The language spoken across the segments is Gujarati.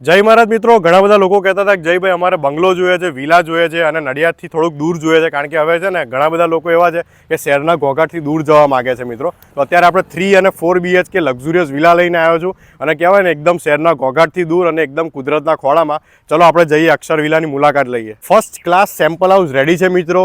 જય મહારાજ મિત્રો, ઘણા બધા લોકો કહેતા હતા કે જયભાઈ અમારે બંગલો જોઈએ છે, વિલા જોઈએ છે અને નડિયાદથી થોડુંક દૂર જોઈએ છે, કારણ કે હવે છે ને ઘણા બધા લોકો એવા છે કે શહેરના ઘોઘાટથી દૂર જવા માગે છે મિત્રો. તો અત્યારે આપણે 3 અને 4 BHK લક્ઝુરિયસ વિલા લઈને આવ્યો છું અને કહેવાય ને એકદમ શહેરના ઘોઘાટથી દૂર અને એકદમ કુદરતના ખોળામાં. ચલો આપણે જઈએ, અક્ષર વિલાની મુલાકાત લઈએ. First class sample house ready છે મિત્રો.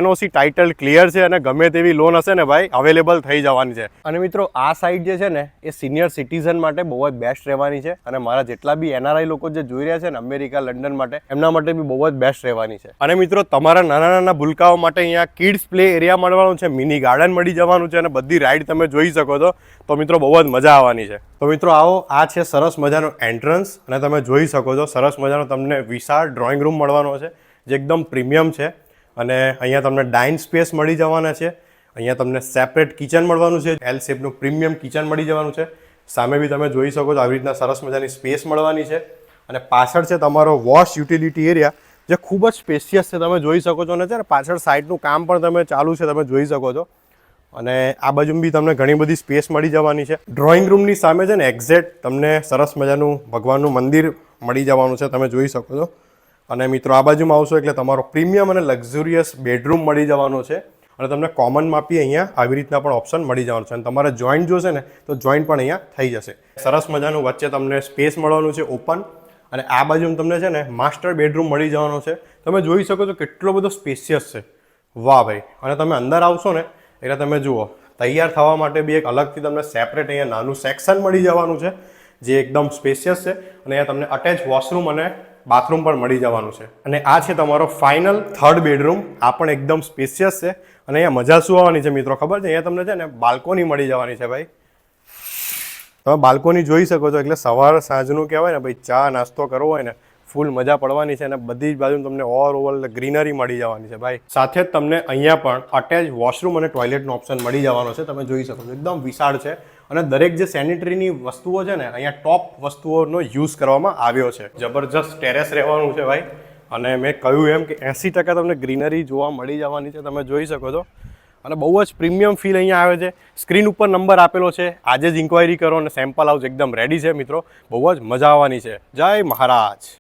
NOC ટાઇટલ ક્લિયર છે અને ગમે તેવી લોન હશે ને ભાઈ અવેલેબલ થઈ જવાની છે. અને મિત્રો આ સાઇડ જે છે ને એ સિનિયર સિટીઝન માટે બહુ જ બેસ્ટ રહેવાની છે અને મારા જેટલા બી NRI લોકો જે જોઈ રહ્યા છે ને અમેરિકા, લંડન માટે, એમના માટે બી બહુ જ બેસ્ટ રહેવાની છે. અને મિત્રો તમારા નાના નાના ભૂલકાઓ માટે અહીંયા કિડ્સ પ્લે એરિયા મળવાનું છે, મિની ગાર્ડન મળી જવાનું છે અને બધી રાઈડ તમે જોઈ શકો છો. તો મિત્રો બહુ જ મજા આવવાની છે. તો મિત્રો આવો, આ છે સરસ મજાનો એન્ટ્રન્સ અને તમે જોઈ શકો છો સરસ મજાનો તમને વિશાળ ડ્રોઈંગ રૂમ મળવાનો છે જે એકદમ પ્રીમિયમ છે. અને અહીંયા તમને ડાઇન સ્પેસ મળી જવાના છે. અહીંયા તમને સેપરેટ કિચન મળવાનું છે, L શેપનું પ્રીમિયમ કિચન મળી જવાનું છે. સામે બી તમે જોઈ શકો છો આવી રીતના સરસ મજાની સ્પેસ મળવાની છે. અને પાછળ છે તમારો વોશ યુટિલિટી એરિયા જે ખૂબ જ સ્પેશિયસ છે, તમે જોઈ શકો છો. ને છે ને પાછળ સાઇડનું કામ પણ તમે ચાલુ છે, તમે જોઈ શકો છો. અને આ બાજુ બી તમને ઘણી બધી સ્પેસ મળી જવાની છે. ડ્રોઈંગ રૂમની સામે છે ને એક્ઝેક્ટ તમને સરસ મજાનું ભગવાનનું મંદિર મળી જવાનું છે, તમે જોઈ શકો છો. અને મિત્રો આ બાજુમાં આવશો એટલે તમારો પ્રીમિયમ અને લક્ઝુરિયસ બેડરૂમ મળી જવાનો છે. અને તમને કોમનમાં બી અહીંયા આવી રીતના પણ ઓપ્શન મળી જવાનું છે. અને તમારે જોઈન્ટ જોશે ને તો જોઈન્ટ પણ અહીંયા થઈ જશે. સરસ મજાનું વચ્ચે તમને સ્પેસ મળવાનું છે ઓપન. અને આ બાજુમાં તમને છે ને માસ્ટર બેડરૂમ મળી જવાનો છે. તમે જોઈ શકો છો કેટલો બધો સ્પેશિયસ છે. વાહ ભાઈ. અને તમે અંદર આવશો ને એટલે તમે જુઓ તૈયાર થવા માટે બી એક અલગથી તમને સેપરેટ અહીંયા નાનું સેક્શન મળી જવાનું છે જે એકદમ સ્પેશિયસ છે. અને અહીંયા તમને અટેચ વોશરૂમ અને બાથરૂમ પણ મળી જવાનું છે. અને આ છે તમારો ફાઇનલ 3rd બેડરૂમ. આ પણ એકદમ સ્પેશિયસ છે. અને અહીંયા મજા શું આવવાની છે મિત્રો ખબર છે? અહીંયા તમને છે ને બાલ્કોની મળી જવાની છે ભાઈ. તમે બાલ્કોની જોઈ શકો છો એટલે સવાર સાંજનું કહેવાય ને ભાઈ, ચા નાસ્તો કરવો હોય ને ફૂલ મજા પડવાની છે. અને બધી જ બાજુ તમને ઓવર ગ્રીનરી મળી જવાની છે ભાઈ. સાથે જ તમને અહીંયા પણ અટેચ વોશરૂમ અને ટોયલેટનો ઓપ્શન મળી જવાનો છે, તમે જોઈ શકો છો. એકદમ વિશાળ છે. અને દરેક જે સેનિટરીની વસ્તુઓ છે ને અહીંયા ટોપ વસ્તુઓનો યુઝ કરવામાં આવ્યો છે. જબરજસ્ત ટેરેસ રહેવાનું છે ભાઈ. અને મેં કહ્યું એમ કે 80% તમને ગ્રીનરી જોવા મળી જવાની છે, તમે જોઈ શકો છો. અને બહુ જ પ્રીમિયમ ફીલ અહીંયા આવે છે. સ્ક્રીન ઉપર નંબર આપેલો છે, આજે જ ઇન્ક્વાયરી કરો અને સેમ્પલ હાઉસ એકદમ રેડી છે મિત્રો. બહુ જ મજા આવવાની છે. જય મહારાજ.